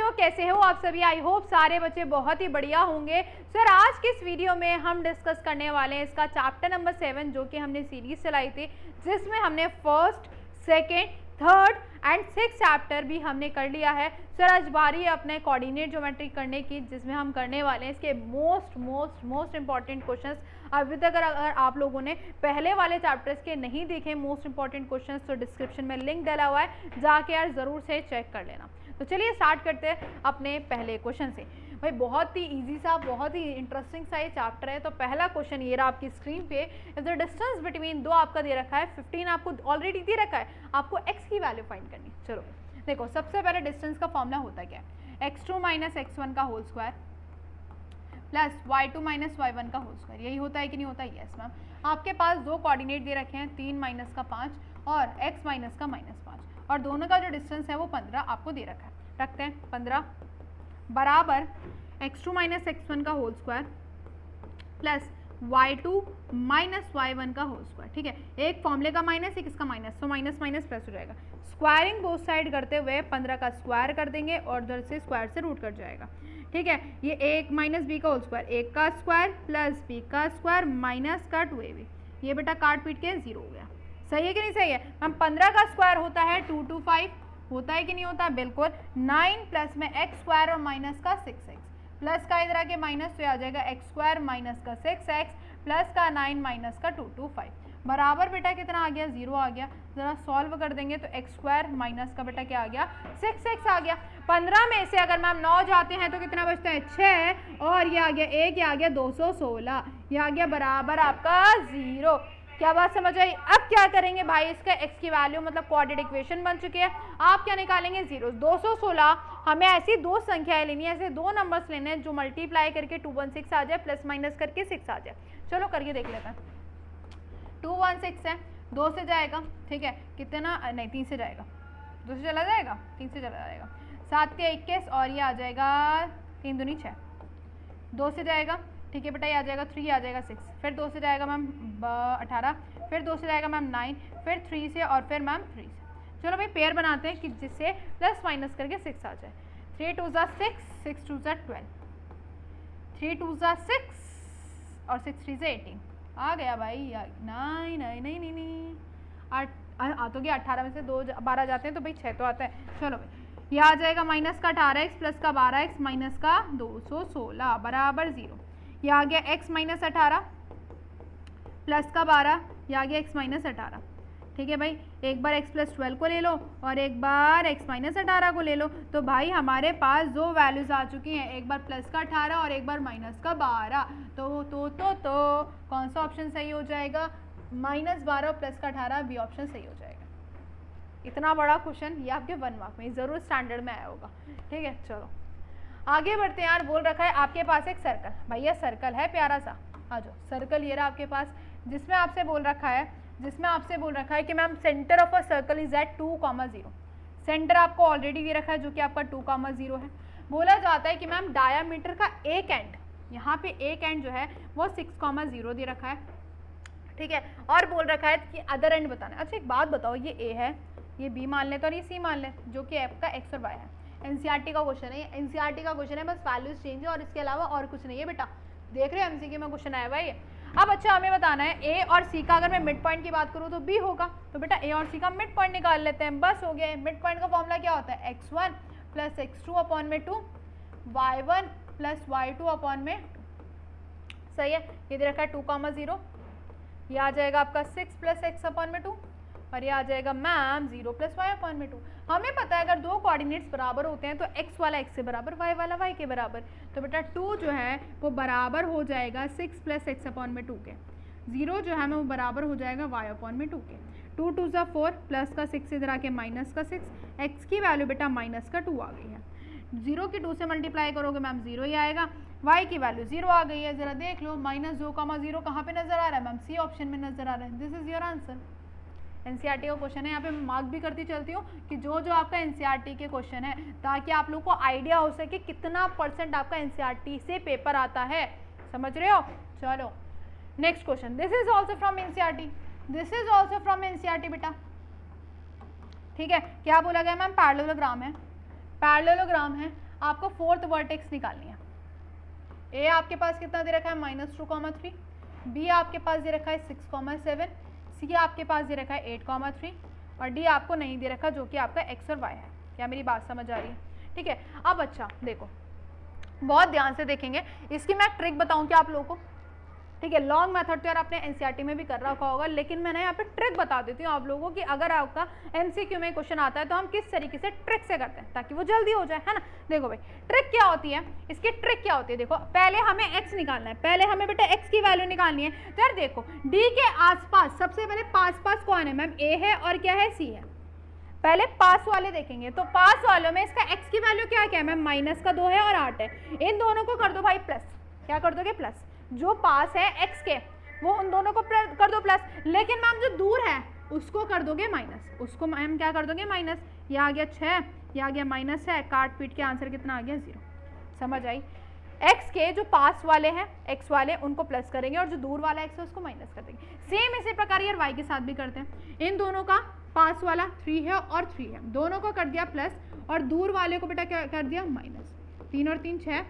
बच्चों, कैसे हो आप सभी? आई होप सारे बच्चे बहुत ही बढ़िया होंगे। सर आज की इस वीडियो में हम डिस्कस करने वाले हैं इसका चैप्टर नंबर 7 जो कि हमने सीरीज चलाई थी, जिसमें हमने first, second, third and 6 chapter भी हमने कर लिया है। सर आज बारी है अपने कोऑर्डिनेट ज्योमेट्री करने की, जिसमें हम करने वाले हैं इसके मोस्ट इंपॉर्टेंट क्वेश्चंस। अभी तक अगर आप लोगों ने पहले वाले चैप्टर्स के नहीं देखे मोस्ट इंपॉर्टेंट क्वेश्चंस, तो डिस्क्रिप्शन में लिंक डाला हुआ है, जाके यार ज़रूर से चेक कर लेना। तो चलिए स्टार्ट करते हैं अपने पहले क्वेश्चन से। भाई बहुत ही इजी सा, बहुत ही इंटरेस्टिंग सा ये चैप्टर है। तो पहला क्वेश्चन ये रहा आपकी स्क्रीन पे। इफ द डिस्टेंस बिटवीन दो आपका दे रखा है 15, आपको ऑलरेडी दे रखा है, आपको x की वैल्यू फाइंड करनी। चलो देखो, सबसे पहले डिस्टेंस का फॉर्मूला होता है क्या है, x2 माइनस x1 का whole square plus y2 minus y1 का होल स्क्वायर। यही होता है कि नहीं होता? Yes ma'am. आपके पास दो कोऑर्डिनेट दे रखे हैं, 3 माइनस का 5 और x माइनस का -5, और दोनों का जो डिस्टेंस है वो 15 आपको दे रखा है। रखते हैं 15 बराबर x2 माइनस x1 का whole square plus y2 minus y1 का होल स्क्वायर। ठीक है, एक फॉर्मूले का माइनस, एक इसका माइनस, तो माइनस माइनस प्लस हो जाएगा। स्क्वायरिंग बोथ साइड करते हुए 15 का स्क्वायर कर देंगे और उधर से स्क्वायर से रूट कट जाएगा। ठीक है, ये एक माइनस बी का होल स्क्वायर, एक का स्क्वायर प्लस बी का स्क्वायर माइनस का 2ab, ये बेटा काट पीट के 0 हो गया। सही है कि नहीं सही है? हम 15 का स्क्वायर होता है 225, होता है कि नहीं होता? बिल्कुल। 9 प्लस में एक्स स्क्वायर और माइनस का 6x, प्लस का इधर आके माइनस, तो आ जाएगा एक्स स्क्वायर माइनस का 6x प्लस का 9 माइनस का 225 बराबर बेटा कितना आ गया? 0 आ गया। ज़रा सॉल्व कर देंगे तो एक्स स्क्वायर माइनस का बेटा क्या आ गया? 6x आ गया। 15 में से अगर मैम 9 जाते हैं तो कितना बचता है? 6, और ये आ गया 1, ये आ गया 216, ये आ गया बराबर आपका 0। क्या बात समझ आई? अब क्या करेंगे भाई, इसका x की वैल्यू मतलब क्वाड्रेटिक इक्वेशन बन चुकी है। आप क्या निकालेंगे? 0। 216 हमें ऐसी दो संख्याएं लेनी है, ऐसे दो नंबर्स लेने हैं जो मल्टीप्लाई करके 216 आ जाए, प्लस माइनस करके 6 आ जाए। चलो करके देख लेते हैं। 216 है, 2 से जाएगा, ठीक है, कितना नहीं 3 से जाएगा, 2 से चला जाएगा, 3 से चला जाएगा, 7 के 21 और ये आ जाएगा 3 दूनी 6, 2 से जाएगा, ठीक है बेटा, ये आ जाएगा 3, आ जाएगा 6, फिर 2 से जाएगा मैम 18, फिर 2 से जाएगा मैम 9, फिर 3 से और फिर मैम 3 से। चलो भाई पेयर बनाते हैं कि जिससे प्लस माइनस करके 6 आ जाए। 3 2 6, 6 2 12, 3 2 6 और 6 3 18 आ गया भाई। नहीं नहीं नहीं नहीं नहीं, 8 आ तो गया। 18 में से 2 12 जाते हैं तो भाई 6 तो आता है। चलो भाई ये आ जाएगा माइनस का 18x प्लस का 12x माइनस का 216 बराबर 0। ये आ गया x माइनस 18 प्लस का 12, ये आ गया x माइनस 18। ठीक है भाई, एक बार x प्लस 12 को ले लो और एक बार x माइनस 18 को ले लो, तो भाई हमारे पास दो वैल्यूज आ चुकी हैं, एक बार प्लस का 18 और एक बार माइनस का 12। तो कौन सा ऑप्शन सही हो जाएगा? -12 और प्लस का 18 बी ऑप्शन सही हो जाएगा। इतना बड़ा क्वेश्चन ये आपके 1 मार्क में ज़रूर स्टैंडर्ड में आया होगा। ठीक है, चलो आगे बढ़ते हैं। यार बोल रखा है आपके पास एक सर्कल, भैया सर्कल है प्यारा सा, आ जाओ। सर्कल ये रहा आपके पास, जिसमें आपसे बोल रखा है कि ma'am centre of a circle is at 2,0। Centre आपको ऑलरेडी दे रखा है जो कि आपका 2,0 है। बोला जाता है कि मैम डायामीटर का एक एंड, यहाँ पे एक एंड जो है वो 6,0 दे रखा है। ठीक है, और बोल रखा है कि अदर एंड बताना है। अच्छा एक बात बताओ, ये ए है, ये बी मान लेते और ये सी मान ले, जो कि आपका एक्स और वाई है। एनसीईआरटी का क्वेश्चन है, एनसीईआरटी का क्वेश्चन है, बस वैल्यूज चेंज है और इसके अलावा और कुछ नहीं है बेटा। देख रहे हो एमसीक्यू में क्वेश्चन आया भाई। अब अच्छा हमें बताना है ए और सी का, अगर मैं मिड पॉइंट की बात करूँ तो बी होगा, तो बेटा ए और सी का मिड पॉइंट निकाल लेते हैं, बस हो गया। मिड पॉइंट का फॉर्मूला क्या होता है? x1 प्लस x2 अपॉन में 2, y1 प्लस y2 अपॉन में 2। सही है, ये दे रखा है 2,0, ये आ जाएगा आपका 6 प्लस x अपॉन में 2 और ये आ जाएगा मैम 0 प्लस वाई अपॉन में 2। हमें पता है अगर दो कोऑर्डिनेट्स बराबर होते हैं तो x वाला x से बराबर, y वाला y के बराबर, तो बेटा 2 जो है वो बराबर हो जाएगा 6 प्लस x अपॉन में 2 के। 0 जो है वो बराबर हो जाएगा y अपॉन में 2 के। 2 2 4 प्लस का 6 इधर आके माइनस का 6, x की वैल्यू बेटा माइनस का 2 आ गई है। 0 की 2 से मल्टीप्लाई करोगे मैम 0 ही आएगा, y की वैल्यू 0 आ गई है। ज़रा देख लो, -2,0 कहाँ पे नज़र आ रहा है मैम? सी ऑप्शन में नज़र आ रहा है। This is your answer. NCERT का क्वेश्चन है, यहाँ पे मार्क भी करती चलती हूँ कि जो जो आपका एनसीईआरटी के क्वेश्चन है, ताकि आप लोग को आइडिया हो सके कितना % आपका एनसीईआरटी से पेपर आता है। समझ रहे हो? चलो next question, this is also from NCERT, this is also from NCERT बेटा। ठीक है, क्या बोला गया मैम? पैरेललोग्राम है, पैरेललोग्राम है। आपको फोर्थ वर्टेक्स निकालनी है। ए आपके पास कितना दे रखा है -2,3, बी आपके पास दे रखा है 6,7, सी आपके पास दे रखा है 8,3 और डी आपको नहीं दे रखा जो कि आपका एक्स और वाई है। क्या मेरी बात समझ आ रही है? ठीक है। अब अच्छा देखो, बहुत ध्यान से देखेंगे, इसकी मैं ट्रिक बताऊं क्या आप लोगों को? ठीक है, लॉन्ग मेथड तो यार आपने एनसीईआरटी में भी कर रखा होगा, लेकिन मैंने यहाँ पे ट्रिक बता देती हूँ आप लोगों को कि अगर आपका एमसीक्यू में क्वेश्चन आता है तो हम किस तरीके से ट्रिक से करते हैं ताकि वो जल्दी हो जाए, है ना। देखो भाई ट्रिक क्या होती है, इसकी ट्रिक क्या होती है, देखो पहले हमें एक्स निकालना है, पहले हमें बेटा एक्स की वैल्यू निकालनी है। तो यार देखो डी के आसपास सबसे पहले पास कौन है मैम? ए है और क्या है? सी है। पहले पास वाले देखेंगे, तो पास वालों में इसका x की वैल्यू क्या है मैम? -2 है और 8 है। इन दोनों को कर दो भाई प्लस। क्या कर दोगे? प्लस। जो पास है x के वो उन दोनों को कर दो प्लस, लेकिन मैम जो दूर है उसको कर दोगे माइनस। उसको मैम क्या कर दोगे? माइनस। यह आ गया 6, यह आ गया माइनस है, काट पीट के आंसर कितना आ गया? 0। समझ आई? x के जो पास वाले हैं x वाले उनको प्लस करेंगे और जो दूर वाला x है उसको माइनस कर देंगे। सेम इसी प्रकार यार y के साथ भी करते हैं। इन दोनों का पास वाला 3 है और 3 है, दोनों को कर दिया प्लस और दूर वाले को बेटा क्या कर दिया? माइनस। 3 और 3 6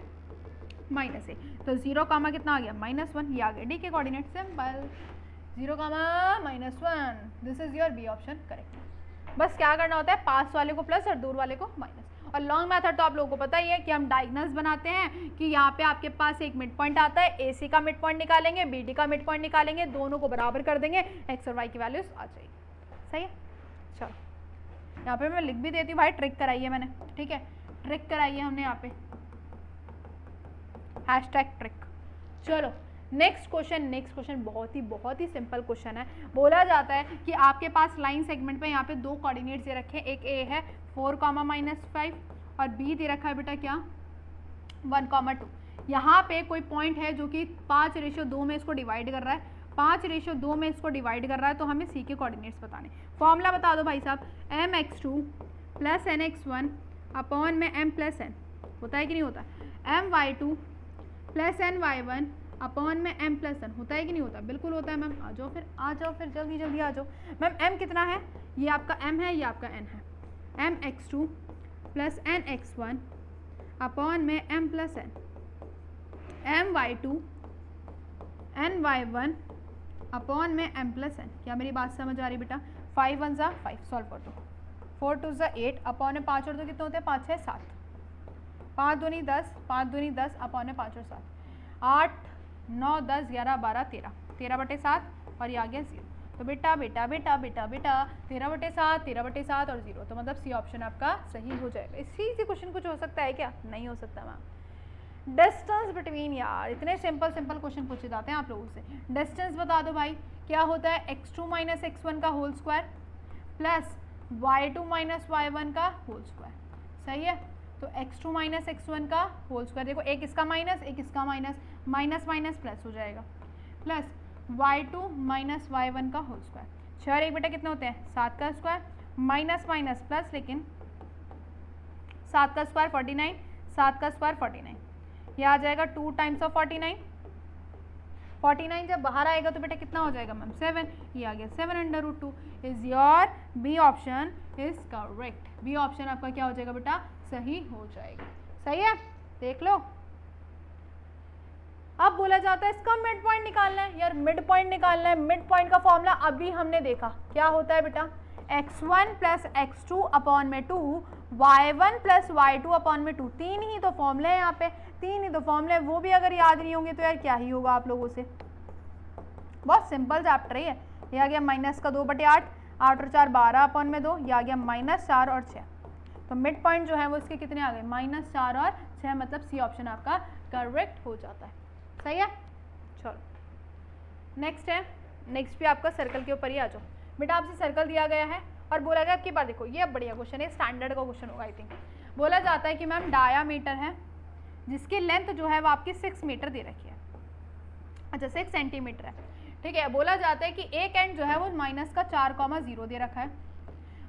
-1, तो 0 कामा कितना आ गया? -1। ये आ गया डी के coordinate. Simple, 0 comma -1, this is your B option correct. बस क्या करना होता है? पास वाले को प्लस और दूर वाले को माइनस। और लॉन्ग मेथड तो आप लोगों को पता ही है कि हम डायगोनल्स बनाते हैं कि यहाँ पे आपके पास एक मिड पॉइंट आता है, ए सी का मिड पॉइंट निकालेंगे, बी डी का मिड पॉइंट निकालेंगे, दोनों को बराबर कर देंगे, एक्स और वाई की वैल्यूज आ जाएगी। सही है। चलो यहाँ पे मैं लिख भी देती हूँ भाई, ट्रिक कराई है मैंने। ठीक है, ट्रिक कराई है हमने यहाँ पे, #ट्रिक। चलो नेक्स्ट क्वेश्चन बहुत ही सिंपल क्वेश्चन है। बोला जाता है कि आपके पास लाइन सेगमेंट पे यहाँ पे 2 कोऑर्डिनेट्स दे रखे हैं, एक ए है 4,-5 और बी दे रखा है बेटा क्या? 1,2। यहाँ पे कोई पॉइंट है जो कि 5:2 में इसको डिवाइड कर रहा है, 5:2 में इसको डिवाइड कर रहा है, तो हमें सी के कोऑर्डिनेट्स बताने। फॉर्मूला बता दो भाई साहब, mx2 + nx1 अपॉन में m+n, होता है कि नहीं होता? my2 + ny1 अपॉन में m+n, होता है कि नहीं होता? बिल्कुल होता है मैम। आ जाओ फिर जल्दी आ जाओ मैम। m कितना है? ये आपका m है, ये आपका n है। mx2 + nx1 अपॉन में m+n, my2 ny1 अपॉन में m+n। क्या मेरी बात समझ आ रही बेटा? 5 1 ज़ा 5, सॉल्व कर दो। 4 2 ज़ा 8 अपॉन में 5 और 2 कितने होते हैं? 5 6 7, 5 दूनी 10, 5 दूनी 10 अपॉन में 5 और 7, 8 9 10 11 12 13, 13/7 और ये आ गया 0। तो बेटा 13/7, 13/7 और 0, तो मतलब सी ऑप्शन आपका सही हो जाएगा। इसी से क्वेश्चन कुछ हो सकता है क्या? नहीं हो सकता मैम। डिस्टेंस बिटवीन, यार इतने सिंपल क्वेश्चन पूछे जाते हैं आप लोगों से। डिस्टेंस बता दो भाई, क्या होता है? x2 - x1 का whole square plus y2 - y1 का होल स्क्वायर। सही है, तो x2 - x1 का होल स्क्वायर, देखो एक इसका माइनस एक इसका माइनस प्लस हो जाएगा, प्लस y2 - y1 का होल स्क्वायर। 6 और 1 बेटा कितने होते हैं? 7 का स्क्वायर माइनस प्लस, लेकिन 7 का स्क्वायर 49, 7 का स्क्वायर 49, ये आ जाएगा 2 टाइम्स ऑफ 49। 49 जब बाहर आएगा तो बेटा कितना हो जाएगा मैम? 7, ये आ गया 7/√2। Is your B option is correct. B option आपका क्या हो जाएगा बेटा? सही हो जाएगा। सही है, देख लो। अब बोला जाता है इसका मिड पॉइंट निकालना है। यार मिड पॉइंट निकालना है, मिड पॉइंट का फॉर्मूला अभी हमने देखा, क्या होता है बेटा? x1 + x2 अपॉन में 2, y1 + y2 अपॉन में 2। 3 ही तो फॉर्मूले हैं यहाँ पे, 3 ही तो फॉर्मूले हैं, वो भी अगर याद नहीं होंगे तो यार क्या ही होगा आप लोगों से। बहुत सिंपल चैप्टर है ये। आ गया -2/8, 8 और 4 12 अपॉन में 2, ये आ गया -4 और 6। तो मिड पॉइंट जो है वो इसके कितने आ गए? -4 और 6, मतलब सी ऑप्शन आपका करेक्ट हो जाता है। सही है। चलो नेक्स्ट भी आपका सर्कल के ऊपर ही आ जाओ बेटा। आपसे सर्कल दिया गया है और बोला गया आपकी बार, देखो ये अब बढ़िया क्वेश्चन है, स्टैंडर्ड का क्वेश्चन होगा आई थिंक। बोला जाता है कि मैम डायामीटर है जिसकी लेंथ जो है वो आपकी 6 मीटर दे रखी है, अच्छा 6 सेंटीमीटर है। ठीक है, बोला जाता है कि एक एंड जो है वो -4,0 दे रखा है।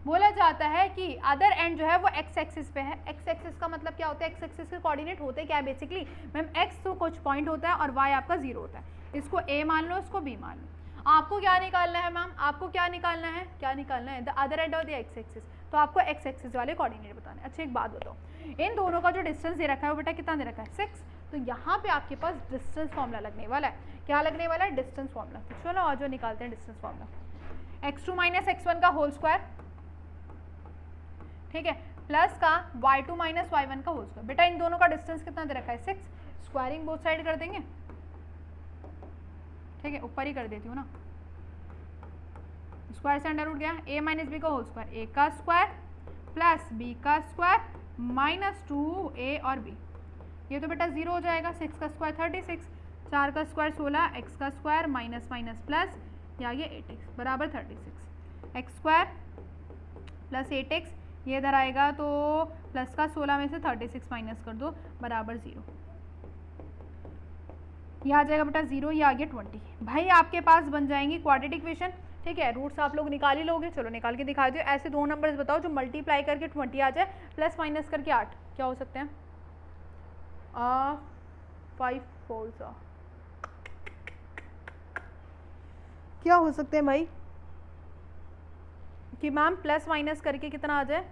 बोला जाता है कि अदर एंड जो है वो x एक्सिस पे है। x एक्सिस का मतलब क्या होता है? x एक्सिस के कोऑर्डिनेट होते क्या है बेसिकली मैम? x तो कुछ पॉइंट होता है और y आपका 0 होता है। इसको a मान लो, इसको b मान लो। आपको क्या निकालना है मैम? आपको क्या निकालना है? The other end of the x axis. तो आपको एक्स एक्सिस वाले कोऑर्डिनेट बताने। अच्छा एक बात बताओ, इन दोनों का जो डिस्टेंस दे रखा है वो बेटा कितना दे रखा है 6, तो यहाँ पे आपके पास डिस्टेंस फॉर्मूला लगने वाला है। क्या लगने वाला है? Distance formula. तो चलो आज जो निकालते हैं distance formula. x2 minus x1 का होल स्क्वायर, ठीक है, प्लस का y2 माइनस y1 का होल स्क्वायर। बेटा इन दोनों का डिस्टेंस कितना दे रखा है 6, स्क्वायरिंग बोथ साइड कर देंगे, ठीक है, ऊपर ही कर देती हूँ ना, स्क्वायर से अंडर रूट गया, a माइनस बी का होल स्क्वायर, a का स्क्वायर प्लस b का स्क्वायर माइनस 2a और b। ये तो बेटा 0 हो जाएगा। 6 का स्क्वायर 36, 4 का स्क्वायर 16, x का स्क्वायर माइनस माइनस प्लस, या ये 8x बराबर 36, x स्क्वायर प्लस 8x, ये इधर आएगा तो प्लस का 16 में से 36 माइनस कर दो बराबर 0। ये आ जाएगा बेटा 0, ये आ गया 20। भाई आपके पास बन जाएंगी क्वाड्रेटिक इक्वेशन, ठीक है, रूट्स आप लोग निकाल ही लोगे। चलो निकाल के दिखा दो। ऐसे दो नंबर्स बताओ जो मल्टीप्लाई करके 20 आ जाए प्लस माइनस करके 8, क्या हो सकते हैं? 5 4 क्या हो सकते हैं भाई कि मैम प्लस माइनस करके कितना आ जाए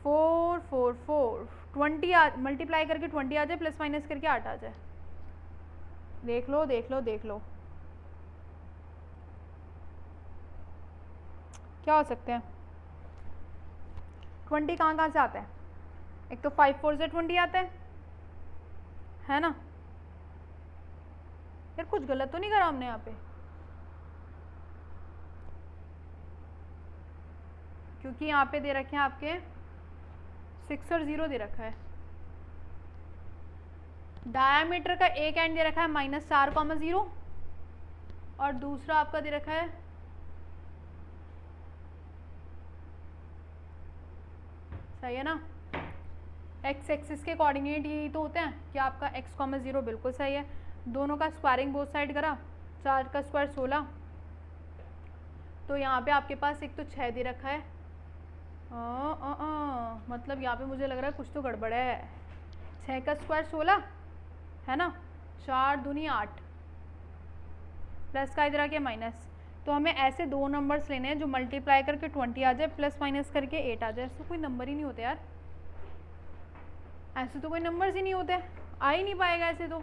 4 4 4 20 मल्टीप्लाई करके 20 आ जाए प्लस माइनस करके 8 आ जाए। देख लो देख लो देख लो क्या हो सकते हैं? 20 कहाँ से आता है? एक तो 5 4 से 20 आता है ना यार, कुछ गलत तो नहीं करा हमने यहाँ पे? क्योंकि यहाँ पे दे रखे हैं आपके 6 और 0 दे रखा है। डायामीटर का एक एंड दे रखा है -4,0 और दूसरा आपका दे रखा है सही है ना, एक्स एक्सिस के कोऑर्डिनेट यही तो होते हैं कि आपका x,0 बिल्कुल सही है। दोनों का स्क्वायरिंग बोथ साइड करा, 4 का स्क्वायर 16, तो यहाँ पे आपके पास एक तो 6 दे रखा है। मतलब यहाँ पे मुझे लग रहा है कुछ तो गड़बड़ है। 6 का स्क्वायर 16 है ना, 4 दूनी 8 प्लस का इधर आके माइनस। तो हमें ऐसे दो नंबर्स लेने हैं जो मल्टीप्लाई करके 20 आ जाए प्लस माइनस करके 8 आ जाए। ऐसे कोई नंबर ही नहीं होते यार, ऐसे तो कोई नंबर्स ही नहीं होते, आ ही नहीं पाएगा ऐसे तो,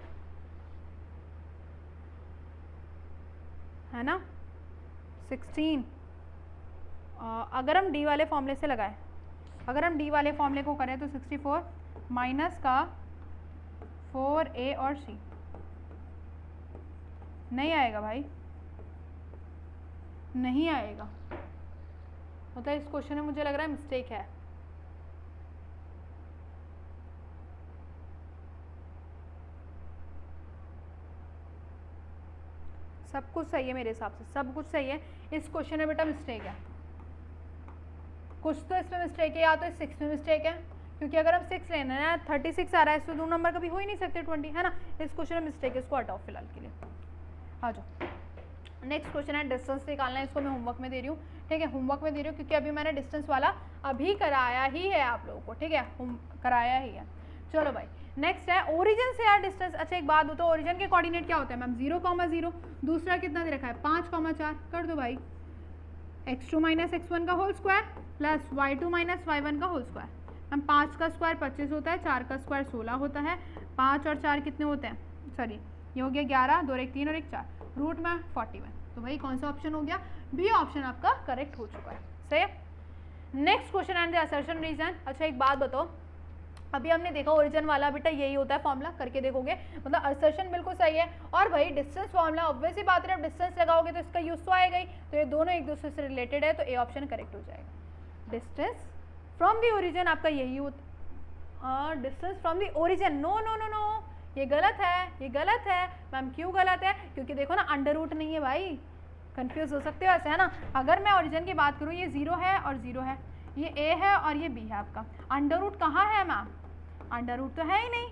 है ना। 16 अगर हम डी वाले फॉर्मूले से लगाएं, अगर हम डी वाले फॉर्मूले को करें तो 64 माइनस का 4a और c नहीं आएगा भाई, नहीं आएगा। मतलब इस क्वेश्चन में मुझे लग रहा है मिस्टेक है। सब कुछ सही है मेरे हिसाब से, सब कुछ सही है। इस क्वेश्चन में बेटा मिस्टेक है, कुछ तो इसमें मिस्टेक है, या तो इस 6 में मिस्टेक है, क्योंकि अगर हम 6 लेना है 36 आ रहा है, तो दो नंबर कभी हो ही नहीं सकते 20, है ना। इस क्वेश्चन में मिस्टेक है, इसको हटाओ फिलहाल के लिए। आ जाओ नेक्स्ट क्वेश्चन है, डिस्टेंस निकालना है। इसको मैं होमवर्क में दे रही हूँ, ठीक है, होमवर्क में दे रही हूँ क्योंकि अभी मैंने डिस्टेंस वाला अभी कराया ही है आप लोगों को, ठीक है, कराया ही है। चलो भाई नेक्स्ट है ओरिजिन से यार डिस्टेंस। अच्छा एक बात बताओ, ओरिजिन के कोऑर्डिनेट क्या होते हैं मैम? 0,0, दूसरा कितना दे रखा है 5,4, कर दो भाई, x2 माइनस x1 का whole square plus y2 minus y1 का होल स्क्वायर। मैम 5 का स्क्वायर 25 होता है, 4 का स्क्वायर 16 होता है, 5 और 4 कितने होते हैं? सॉरी ये हो गया 11, 2 और 1 3 और 1 4, रूट में 41। तो भाई कौन सा ऑप्शन हो गया? बी ऑप्शन आपका करेक्ट हो चुका है, सही है। Next question and the assertion reason. अच्छा एक बात बताओ, अभी हमने देखा ओरिजिन वाला बेटा यही होता है फॉर्मूला, करके देखोगे, मतलब असर्शन बिल्कुल सही है। और भाई डिस्टेंस फॉर्मूला ऑब्वियस ही बात है, अब डिस्टेंस लगाओगे तो इसका यूज तो आएगा ही, तो ये दोनों एक दूसरे से रिलेटेड है, तो ए ऑप्शन करेक्ट हो जाएगा। डिस्टेंस फ्रॉम द ओरिजिन आपका यही होता, distance from the origin, no no no no, ये गलत है, ये गलत है मैम। क्यों गलत है? क्योंकि देखो ना अंडर रूट नहीं है भाई, कंफ्यूज हो सकते हो ऐसे, है ना। अगर मैं ओरिजिन की बात करूँ, ये 0 है और 0 है, ये a है और ये b है आपका, अंडर रूट कहाँ है मैम? अंडर रूट तो है ही नहीं,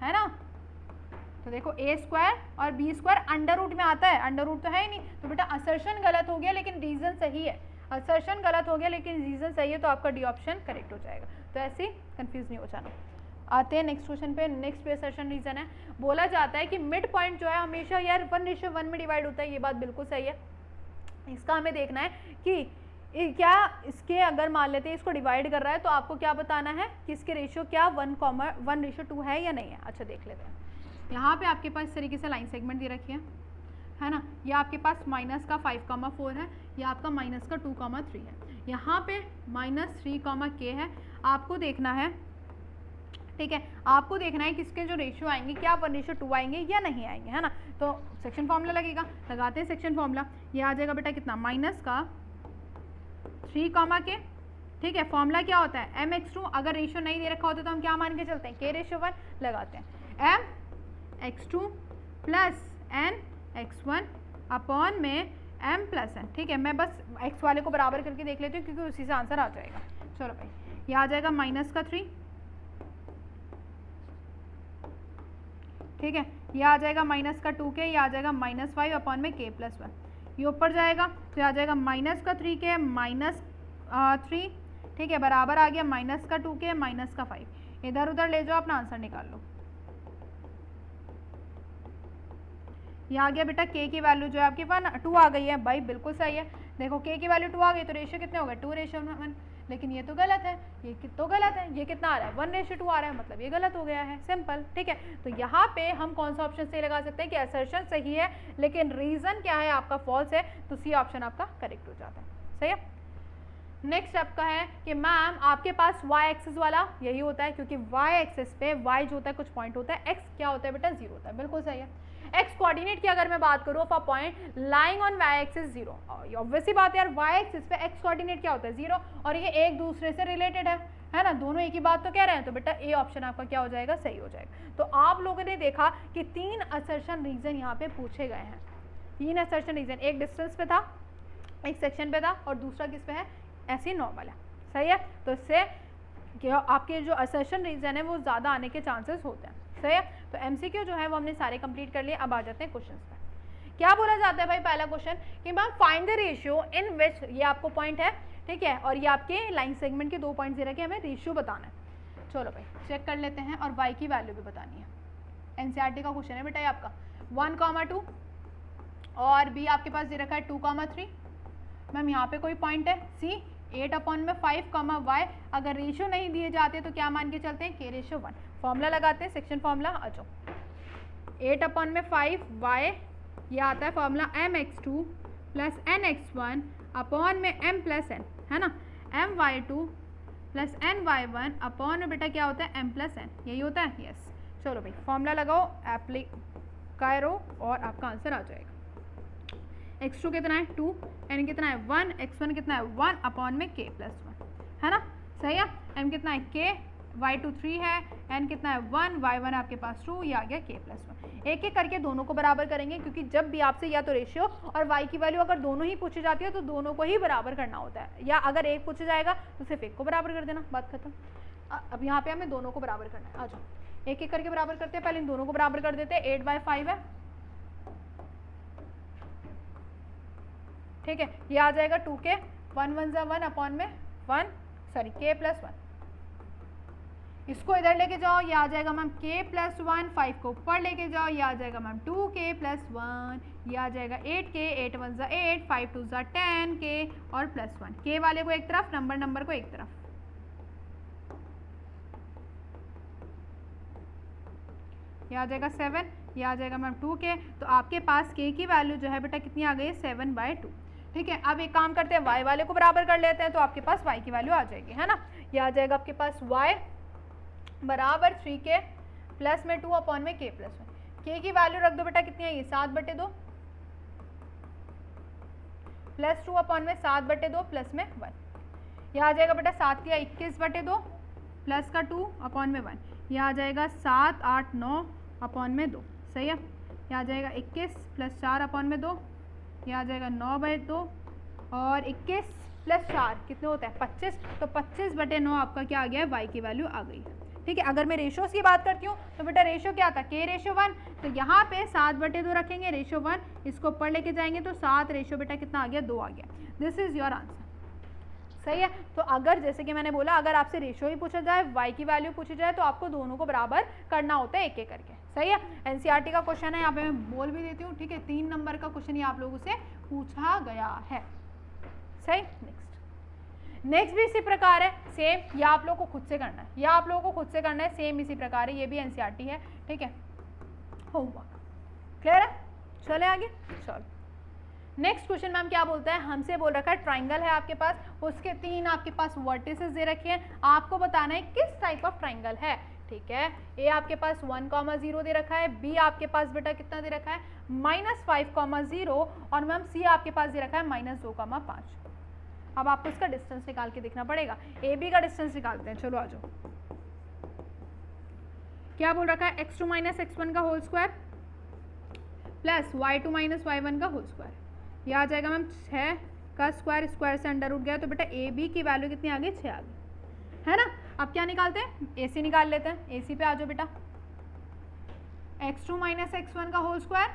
है ना। तो देखो a स्क्वायर और b स्क्वायर अंडर रूट में आता है, अंडर रूट तो है ही नहीं, तो बेटा असर्शन गलत हो गया लेकिन रीजन सही है, असर्शन गलत हो गया लेकिन रीजन सही है, तो आपका डी ऑप्शन करेक्ट हो जाएगा। तो ऐसे कंफ्यूज नहीं हो जाना। आते हैं नेक्स्ट क्वेश्चन पे। नेक्स्ट पे असर्शन रीजन है, बोला जाता है कि मिड पॉइंट जो है हमेशा यार 1:1 में डिवाइड होता है, ये बात बिल्कुल सही है। इसका हमें देखना है कि क्या इसके अगर मान लेते हैं इसको डिवाइड कर रहा है तो आपको क्या बताना है कि इसके रेशियो क्या 1:1 है या नहीं है। अच्छा देख लेते हैं, यहाँ पे आपके पास इस तरीके से लाइन सेगमेंट दे रखी है ना, ये आपके पास माइनस का 5,4 है, ये आपका माइनस का 2,3 है, यहाँ पे -3, k है। आपको देखना है, ठीक है, आपको देखना है कि इसके जो रेशियो आएंगे क्या 1:2 आएंगे या नहीं आएंगे, है ना। तो सेक्शन फॉर्मूला लगेगा, लगाते हैं सेक्शन फॉर्मूला। ये आ जाएगा बेटा कितना, माइनस का 3, k, ठीक है। फॉर्मूला क्या होता है, mx2। अगर रेशियो नहीं दे रखा होता तो हम क्या मान के चलते हैं, k/1 लगाते हैं, mx2 प्लस nx1 अपॉन में m प्लस n, ठीक है। मैं बस x वाले को बराबर करके देख लेती हूँ क्योंकि उसी से आंसर आ जाएगा। चलो भाई, ये आ जाएगा माइनस का 3, ठीक है। ये आ जाएगा माइनस का 2k, ये आ जाएगा -5 अपॉन में k+1, ये ऊपर जाएगा तो ये आ जाएगा माइनस का 3k -3, ठीक है, बराबर आ गया माइनस का 2k माइनस का 5। इधर उधर ले जाओ, अपना आंसर निकाल लो। ये आ गया बेटा k की वैल्यू जो है आपकी 2 आ गई है भाई, बिल्कुल सही है। देखो k की वैल्यू 2 आ गई तो रेशियो कितने हो गए, 2:1, लेकिन ये तो गलत है, ये तो गलत है। ये कितना आ रहा है, 1:2 आ रहा है, मतलब ये गलत हो गया है, सिंपल, ठीक है। तो यहाँ पे हम कौन सा ऑप्शन सही लगा सकते हैं कि असर्शन सही है लेकिन रीजन क्या है आपका फॉल्स है, तो सी ऑप्शन आपका करेक्ट हो जाता है, सही है। नेक्स्ट आपका है कि मैम आपके पास y एक्सिस वाला यही होता है, क्योंकि y एक्सिस पे y जो होता है कुछ पॉइंट होता है, x क्या होता है बेटा 0 होता है, बिल्कुल सही है। x कोऑर्डिनेट की अगर मैं बात करूँ for point lying on y axis 0, obvious सी बात है यार, y एक्सिस पे x कोऑर्डिनेट क्या होता है 0, और ये एक दूसरे से रिलेटेड है ना, दोनों एक ही बात तो कह रहे हैं, तो बेटा ए ऑप्शन आपका क्या हो जाएगा, सही हो जाएगा। तो आप लोगों ने देखा कि 3 असर्शन रीजन यहाँ पे पूछे गए हैं, 3 असर्शन रीजन, एक डिस्टेंस पे था, एक सेक्शन पे था, और दूसरा किस पे है, ऐसे नॉर्मल है, सही है। तो इससे आपके जो असर्शन रीजन है वो ज़्यादा आने के चांसेस होते हैं, सही है। तो एमसीक्यू जो है वो हमने सारे कंप्लीट कर लिए। अब आ जाते हैं क्वेश्चंस पे। क्या बोला जाता है भाई, पहला क्वेश्चन कि ma'am find the ratio in which, ये आपको पॉइंट है, ठीक है, और ये आपके लाइन सेगमेंट के 2 पॉइंट दे रखे, हमें रेशियो बताना है। चलो भाई चेक कर लेते हैं, और वाई की वैल्यू भी बतानी है। एनसीईआरटी का क्वेश्चन है बेटा ये आपका, 1,2 और बी आपके पास दे रखा है 2,3। मैम यहाँ पे कोई पॉइंट है सी, 8/5, y। अगर रेशियो नहीं दिए जाते तो क्या मान के चलते हैं, k/1। फॉर्मूला लगाते हैं, सेक्शन फॉर्मूला आ जाओ। 8/5 y, ये आता है formula mx2 plus nx1 upon में m प्लस n, है ना, my2 प्लस ny1 अपॉन में बेटा क्या होता है m प्लस n, यही होता है, यस। चलो भाई फॉर्मूला लगाओ, एप्ली करो और आपका आंसर आ जाएगा। x2 कितना है 2, n कितना है 1, x1 कितना है 1 अपॉन में k+1, है ना, सही है। m कितना है k, y2 3 है, n कितना है 1, y1 आपके पास 2, ये आ गया k+1। एक एक करके दोनों को बराबर करेंगे, क्योंकि जब भी आपसे या तो रेशियो और y की वैल्यू अगर दोनों ही पूछी जाती है तो दोनों को ही बराबर करना होता है, या अगर एक पूछा जाएगा तो सिर्फ एक को बराबर कर देना, बात खत्म। अब यहाँ पे हमें दोनों को बराबर करना है, आ जाओ एक एक करके बराबर करते हैं। पहले इन दोनों को बराबर कर देते हैं, 8/5 है, ठीक है, ये आ जाएगा 2k, 1 1 1 अपॉन में 1, सॉरी k+1। इसको इधर लेके जाओ, ये आ जाएगा मैम k+1, 5 को ऊपर लेके जाओ, ये आ जाएगा मैम 2k+1, ये आ जाएगा 8k, 8 1 8, 5 2 10k और +1। k वाले को एक तरफ, नंबर को एक तरफ, ये आ जाएगा 7, ये आ जाएगा मैम 2k। तो आपके पास k की वैल्यू जो है बेटा कितनी आ गई है, 7/2, ठीक है। अब एक काम करते हैं, y वाले को बराबर कर लेते हैं, तो आपके पास y की वैल्यू आ जाएगी, है ना। ये आ जाएगा आपके पास y बराबर 3k प्लस में 2 अपॉन में k+1। k की वैल्यू रख दो बेटा कितनी है, ये 7/2 प्लस 2 अपॉन में 7/2 प्लस में 1। यह आ जाएगा बेटा 7 या 21/2 प्लस का 2 अपॉन में 1। यह आ जाएगा 7 8 9 अपॉन में 2, सही है। यह आ जाएगा 21 प्लस 4 अपॉन में 2, यह आ जाएगा 9/2 और 21 प्लस 4 कितने होता है 25। तो 25/9 आपका क्या आ गया है, y की वैल्यू आ गई है, ठीक है। अगर मैं रेशियोज की बात करती हूँ तो बेटा रेशियो क्या था, k/1, तो यहाँ पे 7/2 रखेंगे, रेशियो 1 इसको ऊपर लेके जाएंगे तो 7 रेशियो बेटा कितना आ गया, 2 आ गया। दिस इज योर आंसर, सही है। तो अगर जैसे कि मैंने बोला, अगर आपसे रेशियो ही पूछा जाए, y की वैल्यू पूछी जाए, तो आपको दोनों को बराबर करना होता है एक एक करके, सही है। एनसीईआरटी का क्वेश्चन है, यहाँ पे मैं बोल भी देती हूँ, ठीक है। 3 नंबर का क्वेश्चन ये आप लोगों से पूछा गया है, सही। नेक्स्ट नेक्स्ट भी इसी प्रकार है सेम, या आप लोगों को खुद से करना है, या आप लोगों को खुद से करना है, सेम इसी प्रकार है, ये भी एनसीईआरटी है, ठीक है, होमवर्क क्लियर है। चले आगे, चलो नेक्स्ट क्वेश्चन मैम क्या बोलता है, हमसे बोल रखा है ट्राइंगल है आपके पास, उसके 3 आपके पास वर्टिसेस दे रखे हैं, आपको बताना है किस टाइप ऑफ ट्राइंगल है, ठीक है। ए आपके पास 1,0 दे रखा है, बी आपके पास बेटा कितना दे रखा है -5,0 और मैम सी आपके पास दे रखा है -2,5। अब आपको इसका डिस्टेंस निकाल के देखना पड़ेगा, ए बी का डिस्टेंस निकालते हैं, चलो आ जाओ। क्या बोल रखा है x2 - x1 का whole square plus y2 - y1 का होल स्क्वायर, यह आ जाएगा मैम 6 का स्क्वायर, स्क्वायर से अंडर उठ गया, तो बेटा ए बी की वैल्यू कितनी आ गई 6 आ गई, है ना। अब क्या निकालते हैं, ए सी निकाल लेते हैं, ए सी पे आ जाओ बेटा, x2 - x1 का whole square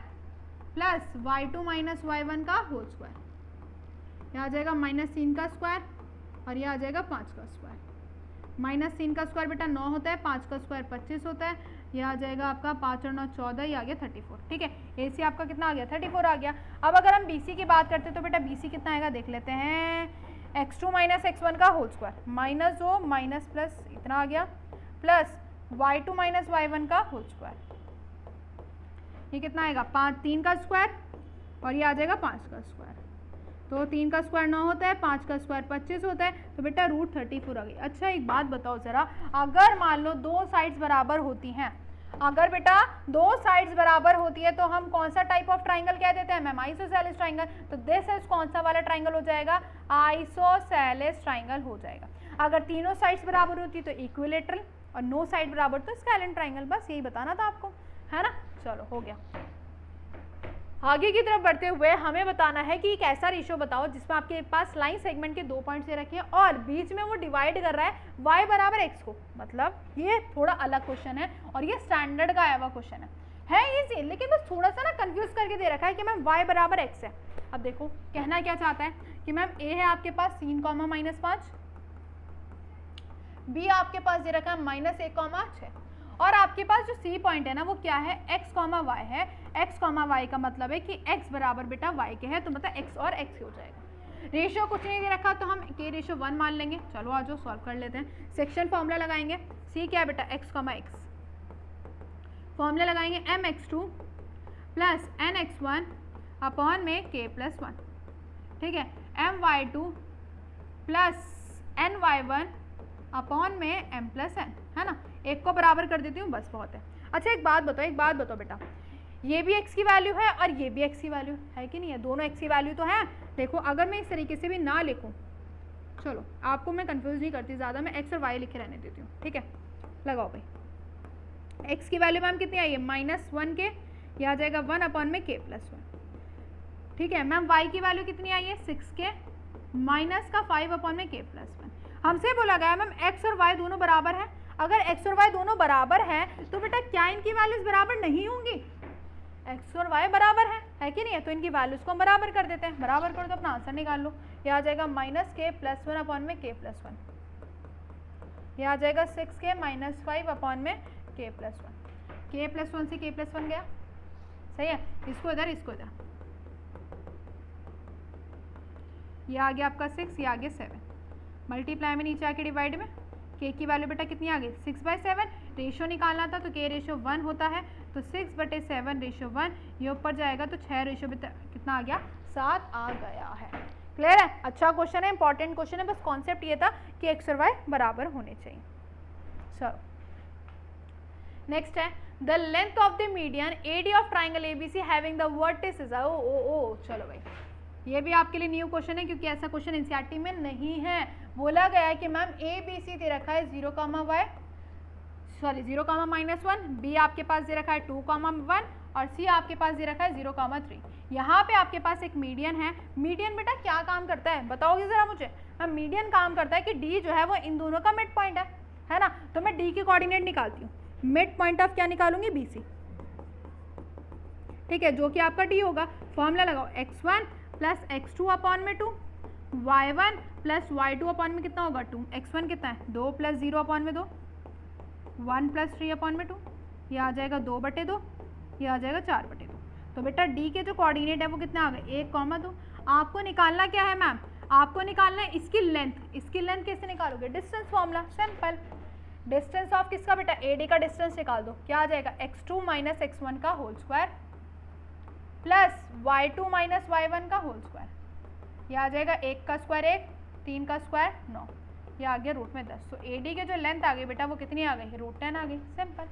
plus y2 - y1 का होल स्क्वायर, यह आ जाएगा -3 का स्क्वायर और यह आ जाएगा 5 का स्क्वायर, -3 का स्क्वायर बेटा 9 होता है, 5 का स्क्वायर 25 होता है, यह आ जाएगा आपका 5 और 9 14, ये आ गया 34, ठीक है। ए सी आपका कितना आ गया 34 आ गया। अब अगर हम बी सी की बात करते हैं तो बेटा बी सी कितना आएगा देख लेते हैं, x2 - x1 का होल स्क्वायर -2 माइनस प्लस इतना आ गया प्लस y2 - y1 का होल स्क्वायर, ये कितना आएगा 3 का स्क्वायर और ये आ जाएगा 5 का स्क्वायर, तो 3 का स्क्वायर 9 होता है, 5 का स्क्वायर 25 होता है, तो बेटा √34 आ गई। अच्छा एक बात बताओ ज़रा, अगर मान लो 2 साइड्स बराबर होती हैं, अगर बेटा 2 साइड्स बराबर होती है तो हम कौन सा टाइप ऑफ ट्राइंगल कह देते हैं मैम, आइसोसेलेस ट्राइंगल, तो दिस इज कौन सा वाला ट्राइंगल हो जाएगा, आइसोसेलेस ट्राइंगल हो जाएगा। अगर तीनों साइड्स बराबर होती तो इक्विलेटरल और नो साइड बराबर तो स्केलेन ट्राइंगल, बस यही बताना था आपको, है ना। चलो हो गया, आगे की तरफ बढ़ते हुए हमें बताना है कि एक ऐसा रेशियो बताओ जिसमें आपके पास लाइन सेगमेंट के 2 पॉइंट्स दे रखे हैं और बीच में वो डिवाइड कर रहा है y बराबर x को, मतलब ये थोड़ा अलग क्वेश्चन है और ये स्टैंडर्ड का आया हुआ क्वेश्चन है इजी, लेकिन बस थोड़ा सा ना कंफ्यूज करके दे रखा है कि मैम y बराबर x है। अब देखो कहना क्या चाहता है कि मैम a है आपके पास 3,-5, b आपके पास दे रखा है -1,6 और आपके पास जो सी पॉइंट है ना वो क्या है x, y है, x, y का मतलब है कि x बराबर बेटा y के है, तो मतलब x और x हो जाएगा। रेशियो कुछ नहीं दे रखा तो हम k रेशियो 1 मान लेंगे, चलो आज सॉल्व कर लेते हैं। सेक्शन फॉर्मूला लगाएंगे, c क्या है बेटा x, x, फॉर्मूला लगाएंगे mx2 प्लस nx1 अपॉन में k+1, ठीक है, my2 प्लस ny1 अपॉन में m+n, है ना, एक को बराबर कर देती हूँ बस बहुत है। अच्छा एक बात बताओ बेटा, ये भी x की वैल्यू है और ये भी x की वैल्यू है कि नहीं है, दोनों x की वैल्यू तो है। देखो अगर मैं इस तरीके से भी ना लिखूँ, चलो आपको मैं कंफ्यूज नहीं करती ज़्यादा, मैं x और y लिखे रहने देती हूँ, ठीक है। लगाओ भाई, x की वैल्यू मैम कितनी आई है -1 के, यह आ जाएगा 1 अपॉन में k+1, ठीक है। मैम y की वैल्यू कितनी आई है 6 के माइनस का 5 अपॉन में k+1। हमसे बोला गया मैम x और y दोनों बराबर है, अगर x और y दोनों बराबर हैं तो बेटा क्या इनकी वैल्यूज बराबर नहीं होंगी, x और y बराबर है कि नहीं है, तो इनकी वैल्यूज को हम बराबर कर देते हैं, बराबर कर दो अपना आंसर निकाल लो, ये आ जाएगा -k+1 अपॉन में k+1, ये आ जाएगा 6k -5 अपॉन में k+1, k+1 से k+1 गया, सही है। इसको इधर, इसको इधर, ये आ गया आपका 6, ये आ गया 7, मल्टीप्लाई में नीचे आके डिवाइड में, k की वैल्यू बेटा कितनी आ गई 6/7, रेशियो निकालना था तो k रेशियो 1 होता है, तो 6/7 रेशियो 1, ये ऊपर जाएगा तो 6 रेशियो कितना आ गया 7 आ गया है। क्लियर है, अच्छा क्वेश्चन है, इंपॉर्टेंट क्वेश्चन है, बस कॉन्सेप्ट ये था कि x और y बराबर होने चाहिए। चलो नेक्स्ट है the length of the median AD of triangle ABC having the vertices, ओ चलो भाई ये भी आपके लिए न्यू क्वेश्चन है क्योंकि ऐसा क्वेश्चन एनसीईआरटी में नहीं है। बोला गया है कि मैम ABC दे रखा है 0, -1, B आपके पास दे रखा है 2,1 और C आपके पास दे रखा है 0,3। यहाँ पे आपके पास एक मीडियन है, मीडियन बेटा क्या काम करता है बताओगे ज़रा मुझे, मैम मीडियन काम करता है कि D जो है वो इन दोनों का मिड पॉइंट है ना, तो मैं D की कोऑर्डिनेट निकालती हूँ, मिड पॉइंट ऑफ क्या निकालूंगी BC, ठीक है, जो कि आपका D होगा। फॉर्मूला लगाओ x1 प्लस x2 अपॉन में 2, y1 प्लस y2 अपॉन में कितना होगा 2, x1 कितना है 2 प्लस 0 अपॉन में 2, 1 प्लस 3 अपॉन में 2, ये आ जाएगा 2/2, ये आ जाएगा 4/2। तो बेटा D के जो कोऑर्डिनेट है वो कितना आ गए 1, 2। आपको निकालना क्या है मैम, आपको निकालना है इसकी लेंथ। इसकी लेंथ कैसे निकालोगे? Distance formula, simple. Distance of किसका बेटा? एडी का डिस्टेंस निकाल दो। क्या आ जाएगा? x2 माइनस x1 का whole square plus y2 minus y1 का होल स्क्वायर। यह आ जाएगा 1 का स्क्वायर 1, 3 का स्क्वायर 9, ये आ गया रूट में 10। तो एडी के जो लेंथ आ गई बेटा वो कितनी आ गई? √10 आ गई, सिंपल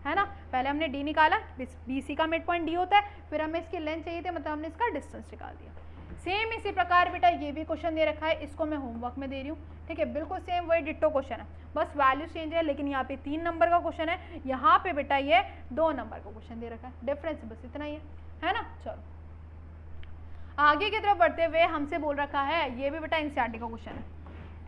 है ना। पहले हमने डी निकाला, बीसी का मिड पॉइंट डी होता है, फिर हमें इसकी लेंथ चाहिए थी, मतलब हमने इसका डिस्टेंस निकाल दिया। सेम इसी प्रकार बेटा ये भी क्वेश्चन दे रखा है, इसको मैं होमवर्क में दे रही हूँ, ठीक है। बिल्कुल सेम वही डिट्टो क्वेश्चन है, बस वैल्यू चेंज है। लेकिन यहाँ पे 3 नंबर का क्वेश्चन है, यहाँ पे बेटा ये 2 नंबर का क्वेश्चन दे रखा है, डिफरेंस बस इतना ही है ना। चलो आगे की तरफ बढ़ते हुए हमसे बोल रखा है, ये भी बेटा एनसीईआरटी का क्वेश्चन है,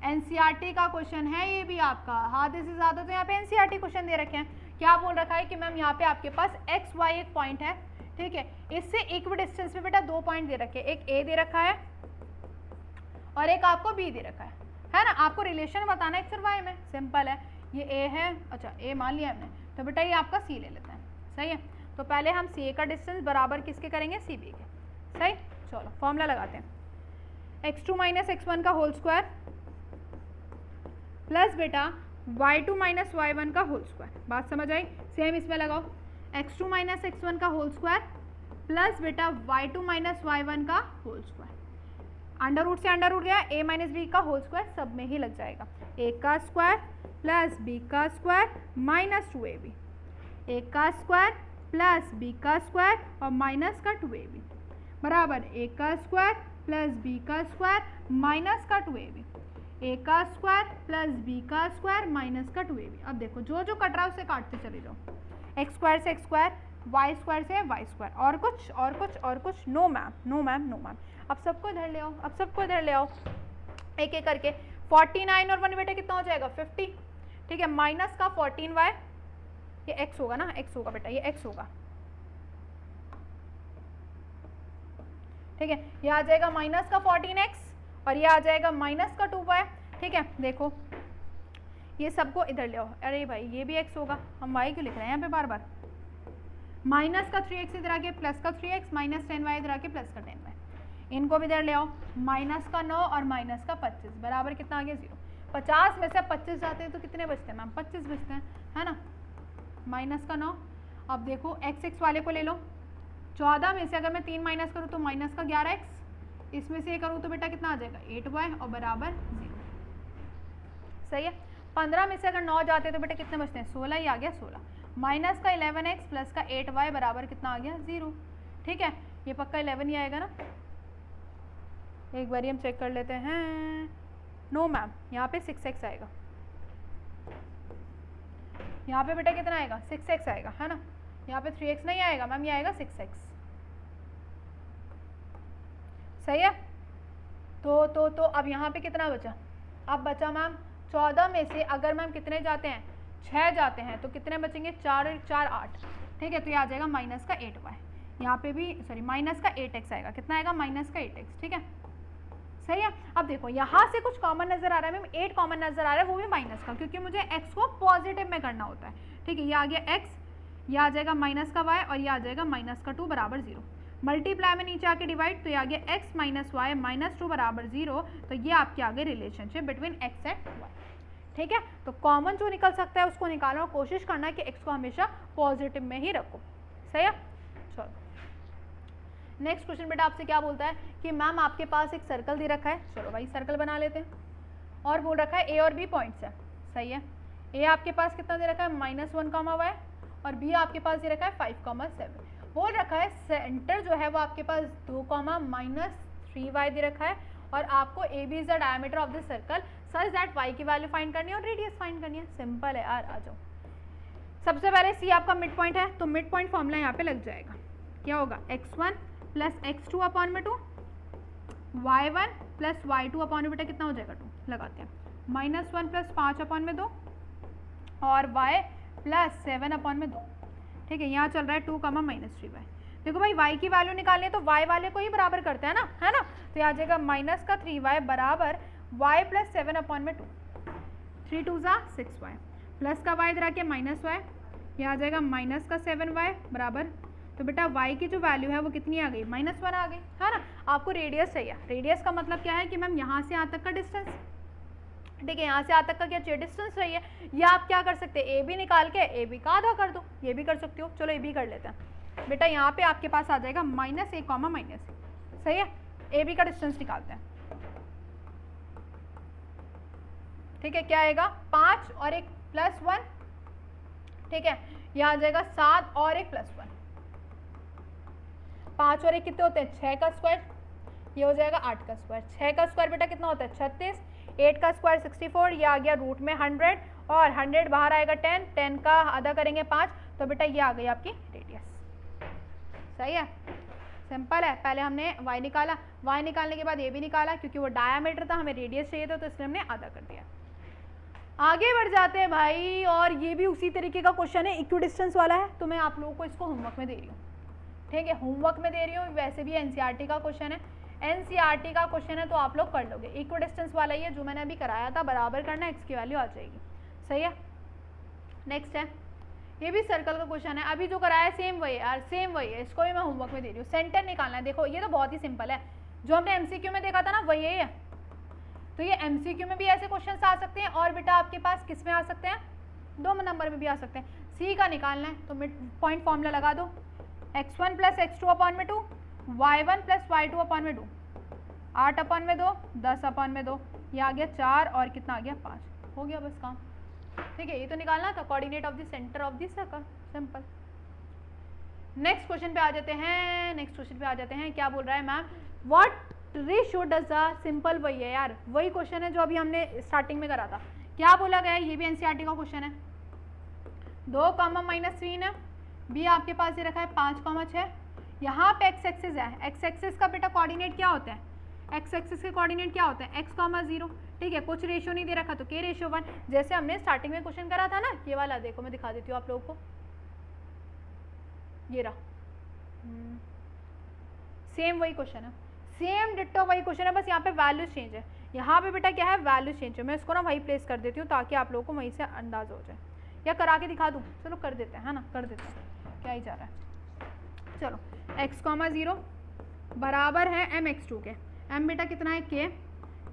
एनसीईआरटी का क्वेश्चन है ये भी आपका। आधे से ज़्यादा तो यहाँ पे एनसीईआरटी क्वेश्चन दे रखे हैं। क्या बोल रखा है कि मैम यहाँ पे आपके पास एक्स वाई एक पॉइंट है, ठीक है, इससे इक्वल डिस्टेंस में बेटा 2 पॉइंट दे रखे हैं, एक ए दे रखा है और एक आपको बी दे रखा है ना। आपको रिलेशन बताना है एक्स और वाई में, सिंपल है। ये ए है, अच्छा ए मान लिया हमने, तो बेटा ये आपका सी ले लेते हैं, सही है। तो पहले हम सी ए का डिस्टेंस बराबर किसके करेंगे? सी बी के, सही। चलो फॉर्मूला लगाते हैं, x2 माइनस x1 का होल स्क्वायर प्लस बेटा y2 माइनस y1 का होल स्क्वायर। बात समझ आई? सेम इसमें लगाओ, x2 माइनस x1 का होल स्क्वायर प्लस बेटा y2 माइनस y1 का होल स्क्वायर। अंडर रूट से अंडर रूट गया, a माइनस बी का होल स्क्वायर सब में ही लग जाएगा। a का स्क्वायर प्लस b का स्क्वायर माइनस 2ab, a का स्क्वायर प्लस b का स्क्वायर और माइनस का 2ab बराबर a का स्क्वायर प्लस b का स्क्वायर माइनस का 2ab, a का स्क्वायर प्लस b का स्क्वायर माइनस का 2ab। अब देखो जो जो कट रहा है उसे काटते चले जाओ, एक्स स्क्वायर से एक्स स्क्वायर, वाई स्क्वायर से वाई स्क्वायर, और कुछ और कुछ और कुछ, no ma'am no ma'am no ma'am. अब सबको इधर ले आओ, अब सबको इधर ले आओ एक एक करके। 49 और 1 बेटा कितना हो जाएगा? 50, ठीक है। माइनस का 14y, ये x होगा ना, x होगा बेटा, ये x होगा, ठीक है। ये आ जाएगा माइनस का 14x और ये आ जाएगा माइनस का 2y, ठीक है। देखो ये सबको इधर ले आओ, अरे भाई ये भी x होगा, हम y क्यों लिख रहे हैं यहाँ पे बार बार? माइनस का 3x इधर आके प्लस का 3x माइनस 10y इधर आके प्लस का 10y, इनको भी इधर ले आओ। माइनस का 9 और माइनस का 25 बराबर कितना आ गया? 0। 50 में से 25 जाते हैं तो कितने बचते हैं मैम? 25 बचते हैं, है ना। माइनस का 9, अब देखो x वाले को ले लो, 14 में से अगर मैं 3 माइनस करूँ तो माइनस का 11x, इसमें से ये करूँ तो बेटा कितना आ जाएगा? 8y और बराबर 0, सही है। 15 में से अगर 9 जाते हैं तो बेटा कितने बचते हैं? 16 ही आ गया, 16। माइनस का 11x प्लस का 8y बराबर कितना आ गया? 0, ठीक है। ये पक्का 11 ही आएगा ना, एक बार हम चेक कर लेते हैं। नो मैम, यहाँ पे 6x आएगा, यहाँ पे बेटा कितना आएगा? 6x आएगा, है ना। यहाँ पे 3x नहीं आएगा मैम, ये आएगा 6x, सही है। तो अब यहाँ पे कितना बचा? अब बचा मैम 14 में से अगर मैम कितने जाते हैं? 6 जाते हैं, तो कितने बचेंगे? 4 4 8, ठीक है। तो ये आ जाएगा माइनस का 8y, यहाँ पे भी सॉरी माइनस का 8x आएगा, कितना आएगा? माइनस का 8x, ठीक है, सही है। अब देखो यहाँ से कुछ कॉमन नजर आ रहा है मैम, 8 कॉमन नजर आ रहा है, वो भी माइनस का, क्योंकि मुझे x को पॉजिटिव में करना होता है, ठीक है। ये आ गया x, ये आ जाएगा माइनस का y और ये आ जाएगा माइनस का 2 बराबर 0। मल्टीप्लाई में नीचे आके डिवाइड, तो ये आ गया x माइनस वाई माइनस 2 बराबर 0। तो ये आपके आगे relationship between x and y, ठीक है। तो कॉमन जो निकल सकता है उसको निकालना और कोशिश करना है कि x को हमेशा पॉजिटिव में ही रखो, सही है। चलो नेक्स्ट क्वेश्चन बेटा आपसे क्या बोलता है कि मैम आपके पास एक सर्कल दे रखा है, चलो भाई सर्कल बना लेते हैं, और बोल रखा है ए और बी पॉइंट्स है, सही है। ए आपके पास कितना दे रखा है? -1, और बी आपके पास दे रखा है 5, 7। बोल रखा है सेंटर जो है वो आपके पास 2, -3y दे रखा है, और आपको A B is the diameter of the circle such that y की वैल्यू फाइंड करनी है और रेडियस फाइंड करनी है। सिंपल है यार, आ जाओ। सबसे पहले सी आपका मिड पॉइंट है, तो मिड पॉइंट फॉर्मूला यहाँ पे लग जाएगा, क्या होगा? x1 प्लस x2 अपॉन में 2, y1 प्लस y2 अपॉन में बेटा कितना हो जाएगा? 2 लगाते हैं, -1 प्लस 5 अपॉन में 2 और y प्लस 7 अपॉन में 2, ठीक है। यहाँ चल रहा है 2, -3y। देखो भाई y की वैल्यू निकालनी है तो y वाले को ही बराबर करते हैं ना, है ना। तो यहाँ आ जाएगा माइनस का 3y बराबर y प्लस 7 अपॉन में 2, 3 2 = 6y, प्लस का y इधर आके -y, यह आ जाएगा माइनस का 7y बराबर तो बेटा y की जो वैल्यू है वो कितनी आ गई, -1 आ गई, है ना। आपको रेडियस चाहिए, रेडियस का मतलब क्या है कि मैम यहाँ से यहाँ तक का डिस्टेंस, ठीक है, यहाँ से यहाँ तक का क्या चाहिए, डिस्टेंस चाहिए। या आप क्या कर सकते हैं, ए बी निकाल के ए बी का आधा कर दो, ये भी कर सकते हो। चलो ए बी कर लेते हैं बेटा, यहाँ पे आपके पास आ जाएगा -a, सही है। ए बी का डिस्टेंस निकालते हैं, ठीक है, क्या आएगा 5 और 1 +1, ठीक है, यहाँ आ जाएगा 7 और 1 +1, 5 और 1 कितने होते हैं 6 का स्क्वायर, ये हो जाएगा 8 का स्क्वायर, 6 का स्क्वायर बेटा कितना होता है 36, 8 का स्क्वायर 64, ये आ गया रूट में 100 और 100 बाहर आएगा 10, 10 का आधा करेंगे 5, तो बेटा ये आ गई आपकी रेडियस, सही है, सिंपल है। पहले हमने y निकाला, y निकालने के बाद ये भी निकाला, क्योंकि वो डायामीटर था, हमें रेडियस चाहिए था, तो इसलिए हमने आधा कर दिया। आगे बढ़ जाते हैं भाई, और ये भी उसी तरीके का क्वेश्चन है, इक्विडिस्टेंस वाला है, तो मैं आप लोगों को इसको होमवर्क में दे रही हूँ, ठीक है, होमवर्क में दे रही हूँ। वैसे भी एनसीईआरटी का क्वेश्चन है, एनसीईआरटी का क्वेश्चन है, तो आप लोग कर लोगे। इक्विडिस्टेंस वाला ही है जो मैंने अभी कराया था, बराबर करना, एक्स की वैल्यू आ जाएगी, सही है। नेक्स्ट है, ये भी सर्कल का क्वेश्चन है, अभी जो कराया सेम वही है यार, सेम वही है, इसको भी मैं होमवर्क में दे रही हूँ। सेंटर निकालना है, देखो ये तो बहुत ही सिंपल है, जो हमने एमसीक्यू में देखा था ना वही है, तो ये एमसीक्यू में भी ऐसे क्वेश्चन आ सकते हैं, और बेटा आपके पास किस में आ सकते हैं, 2 नंबर में भी आ सकते हैं। सी का निकालना है, तो मिड पॉइंट फॉर्मूला लगा दो, x1 + x2/2, y1 + y2/2, 8/2, 10/2, ये आ गया 4 और कितना आ गया 5, हो गया बस काम, ठीक है। ये तो निकालना था coordinate of the centre of the circle, simple. Next question पे आ जाते हैं, नेक्स्ट क्वेश्चन पे आ जाते हैं, क्या बोल रहा है ma'am, what ratio does the, simple वही है यार, वही क्वेश्चन है जो अभी हमने स्टार्टिंग में करा था। क्या बोला गया है, ये भी एनसीईआरटी का क्वेश्चन है, 2, -3 है, बी आपके पास ये रखा है 5, 6, यहाँ पे एक्स एक्सिस है, एक्स एक्सिस का बेटा कोऑर्डिनेट क्या होता है, एक्स एक्सिस के कोऑर्डिनेट क्या होते हैं, x, 0, ठीक है, कुछ रेशियो नहीं दे रखा तो k/1, जैसे हमने स्टार्टिंग में क्वेश्चन करा था ना, ये वाला देखो मैं दिखा देती हूँ आप लोगों को, ये रहा, सेम वही क्वेश्चन है, सेम डिट्टो वही क्वेश्चन है, बस यहाँ पे वैल्यू चेंज है, यहाँ पे बेटा क्या है वैल्यू चेंज है। मैं इसको ना वही प्लेस कर देती हूँ ताकि आप लोगों को वहीं से अंदाज हो जाए, या करा के दिखा दूँ, चलो कर देते हैं, है ना, कर देते हैं, क्या ही जा रहा है। चलो x, 0 बराबर है mx2 के, m बेटा कितना है k,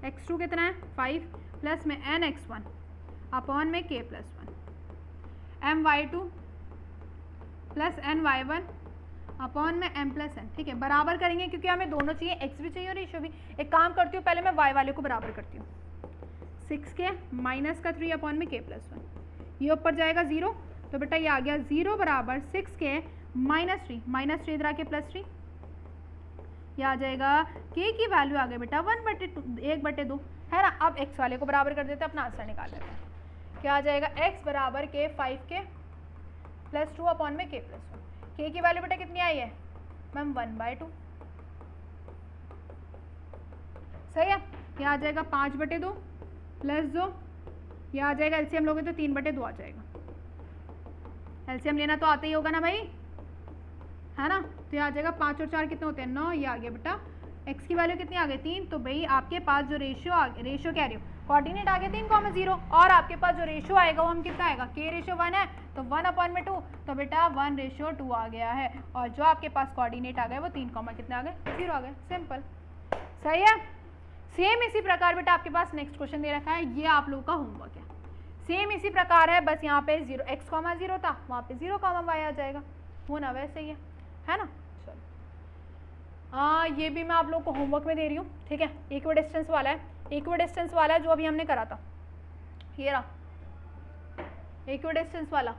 x2 कितना है 5 प्लस में nx1 अपॉन में k+1, my2 plus ny1 upon में m+n, ठीक है, बराबर करेंगे क्योंकि हमें दोनों चाहिए, x भी चाहिए और रेशियो भी। एक काम करती हूँ, पहले मैं y वाले को बराबर करती हूँ, 6k -3 अपॉन में k+1, ये ऊपर जाएगा 0, तो बेटा ये आ गया 0 बराबर 6k -3 इधर आके +3, ये आ जाएगा k की वैल्यू आ गई बेटा 1/2 है ना। अब x वाले को बराबर कर देते हैं, अपना आंसर निकाल लेते हैं, क्या आ जाएगा x बराबर k 5k +2 अपॉन में k+1, k की वैल्यू बेटा कितनी आई है मैम 1/2, सही है। ये आ जाएगा 5/2 + 2, ये आ जाएगा एलसीएम लोगे तो 3/2 आ जाएगा, एलसीएम लेना तो आता ही होगा ना भाई, है ना। तो ये आ जाएगा 5 और 4 कितने होते हैं 9, ये आ गया बेटा x की वैल्यू कितनी आ गई 3, तो भाई आपके पास जो रेशियो कह रही हो कोऑर्डिनेट आ गया 3, 0 और आपके पास जो रेशियो आएगा वो हम कितना आएगा k/1 है, तो 1/2, तो बेटा 1/2 आ गया है, और जो आपके पास कोऑर्डिनेट आ गए वो 3, कितने आ गए 0 आ गए, सिंपल, सही है। सेम इसी प्रकार बेटा आपके पास नेक्स्ट क्वेश्चन दे रखा है, ये आप लोगों का होमवर्क है, सेम इसी प्रकार है, बस यहाँ पे x, 0 था, वहाँ पे 0, y आ जाएगा, होना वैसे ही है ना। चलो ये भी मैं आप लोग को होमवर्क में दे रही हूँ, ठीक है, इक्विडिस्टेंस वाला है, इक्विडिस्टेंस वाला है जो अभी हमने करा था, ये रहा इक्विडिस्टेंस वाला,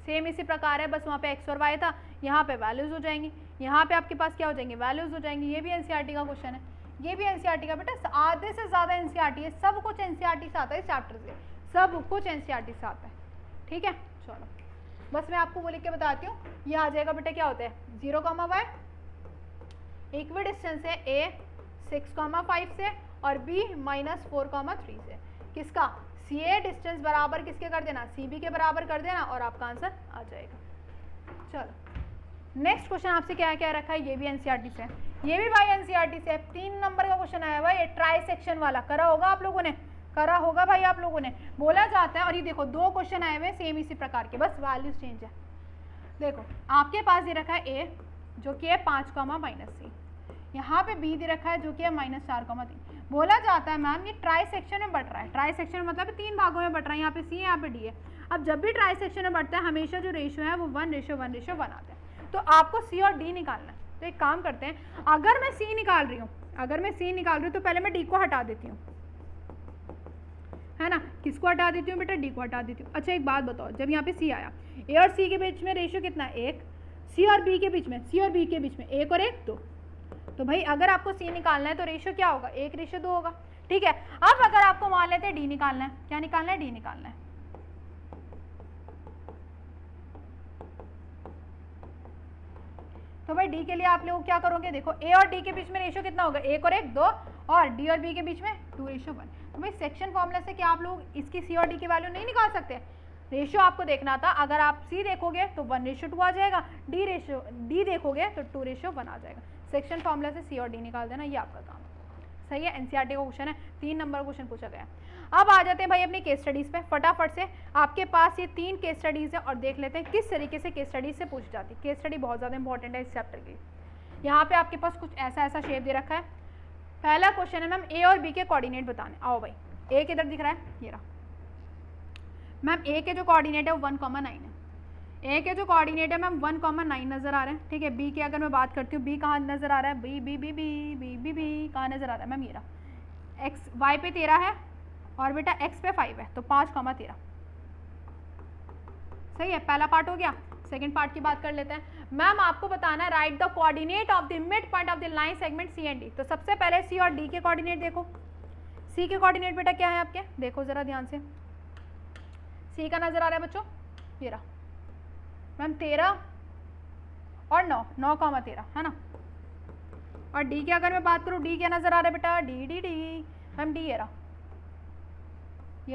सेम इसी प्रकार है, बस वहाँ पे x और y था, यहाँ पे वैल्यूज हो जाएंगी, यहाँ पे आपके पास क्या हो जाएंगे वैल्यूज हो जाएंगी। ये भी एनसीईआरटी का क्वेश्चन है, ये भी एनसीईआरटी का बेटा, आधे से ज़्यादा एनसीईआरटी है, सब कुछ एनसीईआरटी से आता है, इस चैप्टर से सब कुछ एनसीईआरटी से आता है, ठीक है। चलो बस मैं आपको वो लिख के बताती हूँ, ये आ जाएगा बेटा क्या होता है 0, y, इक्विडिस्टेंस है a 6, 5 से और b -4, 3 से, किसका CA डिस्टेंस बराबर किसके कर देना CB के बराबर कर देना और आपका आंसर आ जाएगा। चलो नेक्स्ट क्वेश्चन आपसे क्या क्या रखा है, ये भी एनसीईआरटी से है, ये भी भाई एनसीईआरटी से है, 3 नंबर का क्वेश्चन आया हुआ है, ये ट्राइसेक्शन वाला करा होगा आप लोगों ने, करा होगा भाई आप लोगों ने, बोला जाता है, और ये देखो 2 क्वेश्चन आए हुए सेम इसी प्रकार के, बस वैल्यूज चेंज है। देखो आपके पास ये रखा है ए जो कि है 5,-c, यहाँ पे बी दे रखा है जो कि है -4,3। बोला जाता है मैम ये ट्राई सेक्शन में बट रहा है, ट्राई सेक्शन मतलब 3 भागों में बट रहा है, यहाँ पे सी है यहाँ पे डी है। अब जब भी ट्राई सेक्शन में बढ़ता है हमेशा जो रेशियो है वो 1:1:1 आता है। तो आपको सी और डी निकालना है। तो एक काम करते हैं, अगर मैं सी निकाल रही हूँ तो पहले मैं डी को हटा देती हूँ, है ना। किसको हटा देती हूँ बेटा? डी को हटा देती हूँ। अच्छा एक बात बताओ, जब यहाँ पे सी आया, ए और सी के बीच में रेशियो कितना है? 1। सी और बी के बीच में 1 और 1 2। तो भाई अगर आपको सी निकालना है तो रेशियो क्या होगा? 1:2 होगा। ठीक है। अब अगर आपको मान लेते हैं डी निकालना है, क्या निकालना है? डी निकालना है। तो भाई डी के लिए आप लोग क्या करोगे? देखो ए और डी के बीच में रेशियो कितना होगा? 1 और 1 2, और डी और बी के बीच में 2:1। तो भाई सेक्शन फॉर्मूला से क्या आप लोग इसकी सी और डी की वैल्यू नहीं निकाल सकते? रेशियो आपको देखना था, अगर आप सी देखोगे तो 1:2 आ जाएगा, डी देखोगे तो 2:1 आ जाएगा। सेक्शन फॉर्मूला से सी और डी निकाल देना, ये आपका काम। सही है। एनसीईआरटी का क्वेश्चन है, 3 नंबर क्वेश्चन पूछा गया। अब आ जाते हैं भाई अपनी केस स्टडीज़ पे फटाफट से। आपके पास ये 3 केस स्टडीज़ है और देख लेते हैं किस तरीके से केस स्टडीज से पूछ जाती है। केस स्टडी बहुत ज़्यादा इंपॉर्टेंट है इस चैप्टर के लिए। यहाँ पे आपके पास कुछ ऐसा शेप दे रखा है। पहला क्वेश्चन है मैम ए और बी के कोऑर्डिनेट बताने। आओ भाई, ए किधर दिख रहा है? ये रहा मैम। ए के जो कोऑर्डिनेट है वो 1,9 है। ए के जो कोऑर्डिनेट है मैम 1,9 नजर आ रहे हैं। ठीक है। बी की अगर मैं बात करती हूँ, बी कहाँ नजर आ रहा है? B B B B B B B कहाँ नजर आ रहा है मैम? ये रहा। एक्स वाई पे 13 है और बेटा एक्स पे 5 है, तो 5,13। सही है। पहला पार्ट हो गया। सेकंड पार्ट की बात कर लेते हैं। मैम आपको बताना है write the coordinate of the mid point of the line segment C and D. तो सबसे पहले सी और डी के कोऑर्डिनेट देखो। सी के कोऑर्डिनेट बेटा क्या है आपके? देखो जरा ध्यान से। सी का नजर आ रहा है बच्चों, ये रहा मैम 13 और 9,13 है ना। और डी की अगर मैं बात करूँ, डी क्या नजर आ रहा है बेटा? D D D ma'am D ये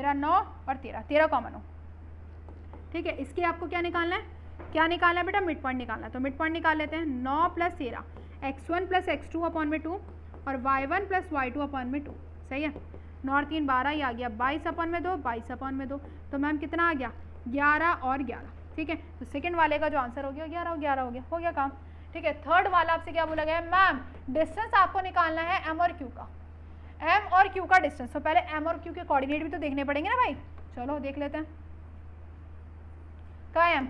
रहा 9 और 13,9। ठीक है। इसके आपको क्या निकालना है? क्या निकालना है बेटा? मिड पॉइंट निकालना है। तो मिड पॉइंट निकाल लेते हैं। 9 + 13 x1 + x2/2 और y1 + y2/2। सही है। 9 और 3 12, ये आ गया 22/2 22/2। तो मैम कितना आ गया? 11 और 11। ठीक है। तो सेकंड वाले का जो आंसर हो गया 11 और 11 हो गया काम। ठीक है। थर्ड वाला आपसे क्या बोला गया है? मैम डिस्टेंस आपको निकालना है एम और क्यू का, एम और क्यू का डिस्टेंस। तो पहले एम और क्यू के कोऑर्डिनेट भी तो देखने पड़ेंगे ना भाई। चलो देख लेते हैं। क्या M?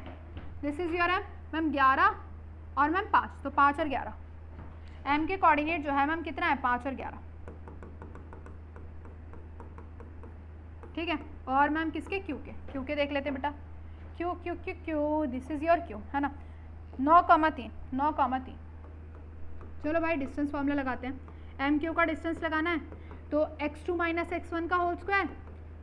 This is your M ma'am 11 और मैम 5, तो 5 और 11। एम के कोऑर्डिनेट जो है मैम कितना है? 5 और 11। ठीक है। और मैम किसके? क्यू के देख लेते हैं बेटा। Q this is your Q, है ना। 9,3। चलो भाई डिस्टेंस फॉर्मूला लगाते हैं। एम क्यू का डिस्टेंस लगाना है तो x2 - x1 का whole square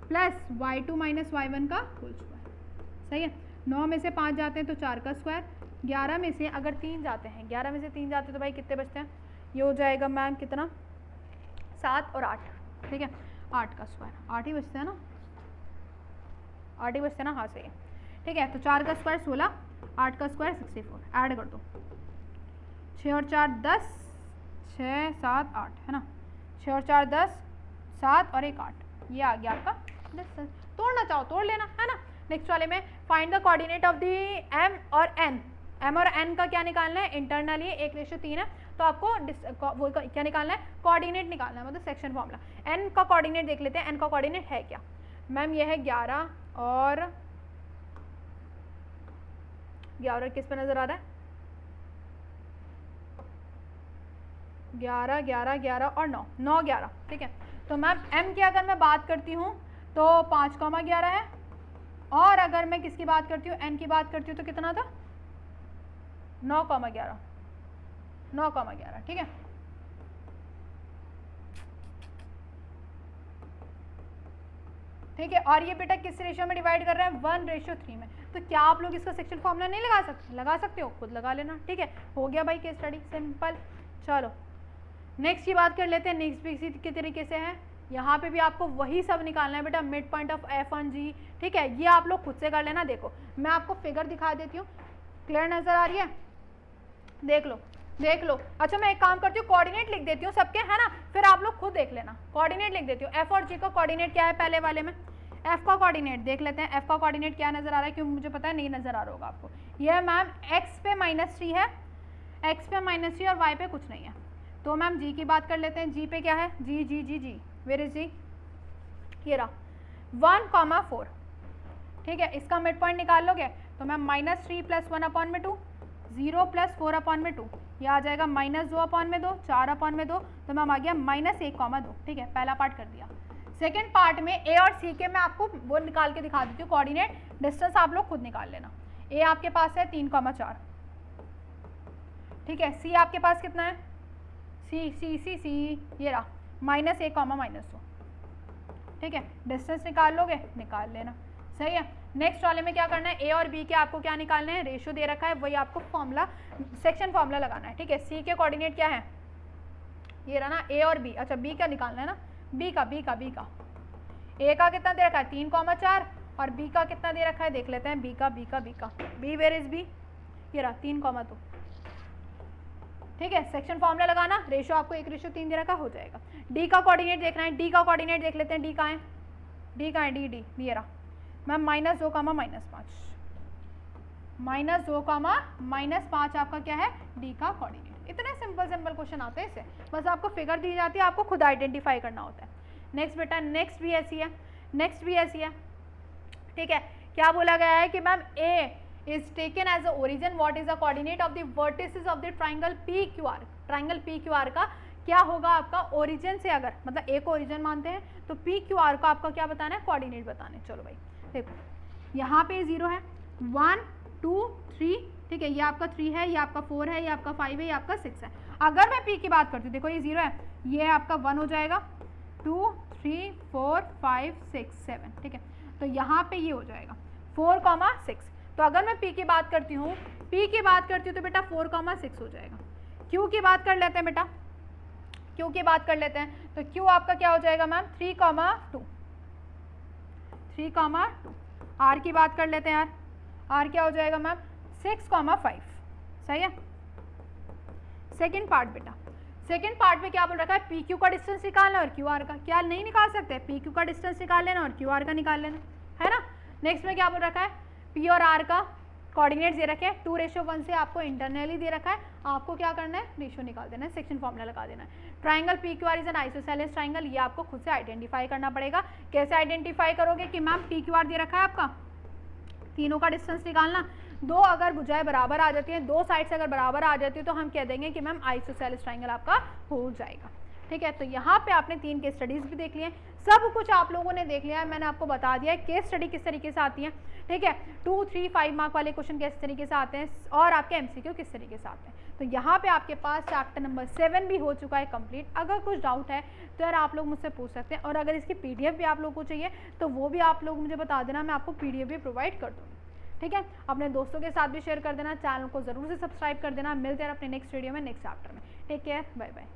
plus y2 - y1 का होल स्क्वायर। सही है। 9 में से 5 जाते हैं तो 4 का स्क्वायर। 11 में से अगर 3 जाते हैं, 11 में से 3 जाते हैं तो भाई कितने बचते हैं? ये हो जाएगा मैम कितना? 7 और 8। ठीक है। 8 का स्क्वायर, 8 ही बचते हैं ना, 8 ही बचते हैं ना। हाँ सही है। ठीक है। तो 4 का स्क्वायर 16, 8 का स्क्वायर 64। ऐड कर दो। 6 और 4 10, 6 7 8 है ना। 6 और 4 10, 7 और 1 8। ये आ गया आपका डिस्टेंस। तोड़ना चाहो तोड़ लेना, है ना। नेक्स्ट वाले में find the coordinate of the M और एन। एम और एन का क्या निकालना है? इंटरनली 1:3 है, तो आपको वो क्या निकालना है? कोऑर्डिनेट निकालना है, मतलब सेक्शन फॉर्मूला। एन का कोऑर्डिनेट देख लेते हैं। एन का कोऑर्डिनेट है क्या मैम? ये है 11 और 11 किस पे नजर आ रहा है? 11 11 11 और 9 9 11। ठीक है। तो मैम एम की अगर मैं बात करती हूँ तो 5,11 है, और अगर मैं किसकी बात करती हूँ? एन की बात करती हूँ तो कितना था? 9,11 9,11। ठीक है। ठीक है। और ये बेटा किस रेशियो में डिवाइड कर रहा है? 1:3 में। तो क्या आप लोग इसका सेक्शन फॉर्मूला नहीं लगा सकते? लगा सकते हो, खुद लगा लेना। ठीक है। हो गया भाई केस स्टडी सिंपल। चलो नेक्स्ट की बात कर लेते हैं। नेक्स्ट भी इसी के तरीके से है। यहाँ पे भी आपको वही सब निकालना है बेटा, मिड पॉइंट ऑफ F1G। ठीक है। ये आप लोग खुद से कर लेना। देखो मैं आपको फिगर दिखा देती हूँ, क्लियर नजर आ रही है? देख लो। अच्छा मैं एक काम करती हूँ, कोऑर्डिनेट लिख देती हूँ सबके, है ना, फिर आप लोग खुद देख लेना। कोऑर्डिनेट लिख देती हूँ। F और G का कोऑर्डिनेट क्या है? पहले वाले में एफ का कोऑर्डिनेट देख लेते हैं। एफ का कोऑर्डिनेट क्या नजर आ रहा है, क्योंकि मुझे पता है नहीं नजर आ रहा होगा आपको। यह मैम एक्स पे -3 है, एक्स पे -3 और वाई पे कुछ नहीं है। तो मैम जी की बात कर लेते हैं। जी पे क्या है, जी जी जी जी, वेयर इज जी, ये रहा 1,4। ठीक है, इसका मिड पॉइंट निकाल लोगे तो मैम -3 + 1/2, 0 + 4/2, ये आ जाएगा -2/2, 4/2, तो मैम आ गया -1,2। ठीक है, पहला पार्ट कर दिया। सेकेंड पार्ट में ए और सी के मैं आपको वो निकाल के दिखा देती हूँ, कोऑर्डिनेट डिस्टेंस आप लोग खुद निकाल लेना। ए आपके पास है 3,4। ठीक है, सी आपके पास कितना है, सी सी सी सी ये रहा -1,-2। ठीक है, डिस्टेंस निकाल लोगे, निकाल लेना, सही है। नेक्स्ट वाले में क्या करना है, ए और बी के आपको क्या निकालना है, रेशियो दे रखा है, वही आपको फॉर्मूला सेक्शन फॉर्मूला लगाना है। ठीक है, सी के कोऑर्डिनेट क्या है, ये रहा ना ए और बी। अच्छा बी का निकालना है ना, बी का ए का कितना दे रखा है 3,4 और बी का कितना दे रखा है देख लेते हैं। बी का बी वेयर इज बी, ये रहा 3,2। ठीक है, सेक्शन फॉर्मूला लगाना, रेशियो आपको 1:3 दे रखा हो जाएगा। डी का कोऑर्डिनेट देखना है, डी का कोऑर्डिनेट देख लेते हैं। डी कहाँ है, डी ये रहा मैम -2, -2, -5 आपका क्या है, डी का कोऑर्डिनेट। इतने सिंपल क्वेश्चन आते हैं इससे, बस आपको फिगर दी जाती है, आपको खुद आइडेंटिफाई करना होता है। नेक्स्ट बेटा, नेक्स्ट भी ऐसी है। ठीक है, क्या बोला गया है कि ma'am A is taken as a origin, what is the coordinate of the vertices of the triangle PQR। Triangle PQR का क्या होगा आपका ओरिजिन से, अगर मतलब ए को ओरिजिन मानते हैं तो PQR को आपका क्या बताना है, कोऑर्डिनेट बताना है। चलो भाई देखो, यहाँ पे 0 है, 1 2 3। ठीक है, ये आपका 3 है, ये आपका 4 है, ये आपका 5 है, ये आपका 6 है। अगर मैं P की बात करती हूँ, देखो ये 0 है, ये आपका 1 हो जाएगा, 2 3 4 5 6 7। ठीक है, तो यहाँ पे ये हो जाएगा 4,6। तो अगर मैं P की बात करती हूँ तो बेटा 4,6 हो जाएगा। Q की बात कर लेते हैं बेटा, Q की बात कर लेते हैं तो Q आपका क्या हो जाएगा मैम 3,2। R की बात कर लेते हैं यार, R क्या हो जाएगा मैम 6,5। सही है। सेकेंड पार्ट बेटा, सेकेंड पार्ट में क्या बोल रखा है, PQ का डिस्टेंस निकालना और QR का, क्या नहीं निकाल सकते, PQ का डिस्टेंस निकाल लेना और QR का निकाल लेना, है ना। नेक्स्ट में क्या बोल रखा है, P और R का कोऑर्डिनेट्स दे रखे हैं, 2:1 से आपको इंटरनली दे रखा है, आपको क्या करना है, रेशियो निकाल देना है, सेक्शन फॉर्मूला लगा देना है। Triangle PQR is an isosceles triangle, ये आपको खुद से आइडेंटिफाई करना पड़ेगा। कैसे आइडेंटिफाई करोगे कि मैम PQR दे रखा है आपका, तीनों का डिस्टेंस निकालना, दो अगर भुजाएं बराबर आ जाती हैं, दो साइड से अगर बराबर आ जाती है तो हम कह देंगे कि मैम आइसोसेलेस ट्राइंगल आपका हो जाएगा। ठीक है, तो यहाँ पे आपने 3 केस स्टडीज भी देख लिए, सब कुछ आप लोगों ने देख लिया है, मैंने आपको बता दिया है केस स्टडी किस तरीके से आती है। ठीक है, 2, 3, 5 मार्क वाले क्वेश्चन किस तरीके से आते हैं और आपके MCQ किस तरीके से आते हैं। तो यहाँ पे आपके पास चैप्टर नंबर 7 भी हो चुका है कंप्लीट। अगर कुछ डाउट है तो यार आप लोग मुझसे पूछ सकते हैं, और अगर इसकी PDF भी आप लोगों को चाहिए तो वो भी आप लोग मुझे बता देना, मैं आपको PDF भी प्रोवाइड कर दूँगी। ठीक है, अपने दोस्तों के साथ भी शेयर कर देना, चैनल को जरूर से सब्सक्राइब कर देना। मिलते हैं अपने नेक्स्ट वीडियो में, नेक्स्ट चैप्टर में। Take care, bye bye.